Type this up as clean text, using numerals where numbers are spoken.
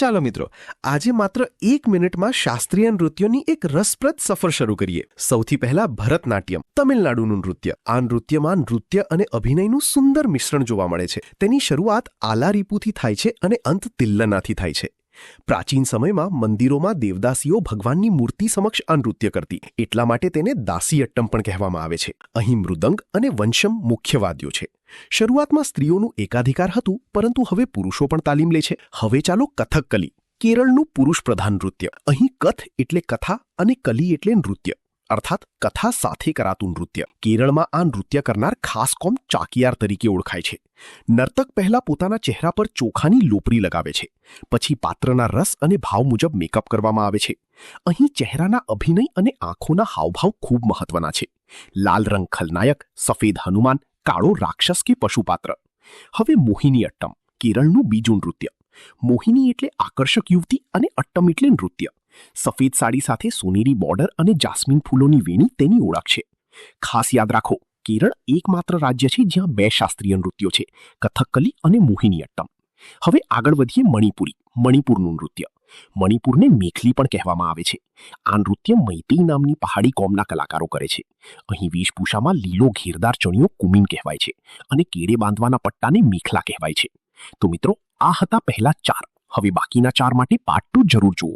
ચાલો મિત્રો, આજે માત્ર 1 મિનિટમાં શાસ્ત્રીય નૃત્યોની એક રસપ્રદ સફર શરૂ કરીએ. સૌથી પહેલા ભરતનાટ્યમ, તમિલનાડુનું નૃત્ય. આ નૃત્યમાં નૃત્ય અને અભિનયનું સુંદર મિશ્રણ જોવા મળે છે. તેની શરૂઆત આલારીપુથી થાય છે અને અંત તિલ્લનાથી થાય છે. પ્રાચીન સમયમાં મંદિરોમાં દેવદાસીઓ ભગવાનની મૂર્તિ સમક્ષ આ નૃત્ય કરતી, એટલા માટે તેને દાસીઅટ્ટમ પણ કહેવામાં આવે છે. અહીં મૃદંગ અને વંશમ મુખ્ય વાદ્યો છે. શરૂઆતમાં સ્ત્રીઓનું એકાધિકાર હતું, પરંતુ હવે પુરુષો પણ તાલીમ લે છે. હવે ચાલો કથકકલી, કેરળનું પુરુષ પ્રધાન નૃત્ય. અહીં કથ એટલે કથા અને કલી એટલે નૃત્ય, અર્થાત કથા સાથે કરાતું નૃત્ય. કેરળમાં આ નૃત્ય કરનાર ખાસ કોમ ચાકિયાર તરીકે ઓળખાય છે. નર્તક પહેલા પોતાના ચહેરા પર ચોખાની લોપરી લગાવે છે, પછી પાત્રના રસ અને ભાવ મુજબ મેકઅપ કરવામાં આવે છે. અહીં ચહેરાના અભિનય અને આંખોના હાવભાવ ખૂબ મહત્વના છે. લાલ રંગ ખલનાયક, સફેદ હનુમાન, કાળો રાક્ષસ કે પશુપાત્ર. હવે મોહિની અટ્ટમ, કેરળનું બીજું નૃત્ય. મોહિની એટલે આકર્ષક યુવતી અને અટ્ટમ એટલે નૃત્ય. સફેદ સાડી સાથે સોનેરી બોર્ડર અને જાસ્મીન ફૂલોની વેણી તેની ઓળખ છે. ખાસ યાદ રાખો, કેરળ એકમાત્ર રાજ્ય છે જ્યાં 2 શાસ્ત્રીય નૃત્યો છે, કથકકલી અને મોહિની અટ્ટમ. હવે આગળ વધીએ મણિપુરી, મણિપુરનું નૃત્ય. મણિપુરને મેખલી પણ કહેવામાં આવે છે. આ નૃત્ય મૈતેઈ નામની પહાડી કોમના કલાકારો કરે છે. અહીં વેશભૂષામાં લીલો ઘેરદાર ચણિયો કુમીન કહેવાય છે અને કેડે બાંધવાના પટ્ટાને મેખલા કહેવાય છે. તો મિત્રો, આ હતા પહેલા 4. હવે બાકીના 4 માટે પાર્ટ 2 જરૂર જુઓ.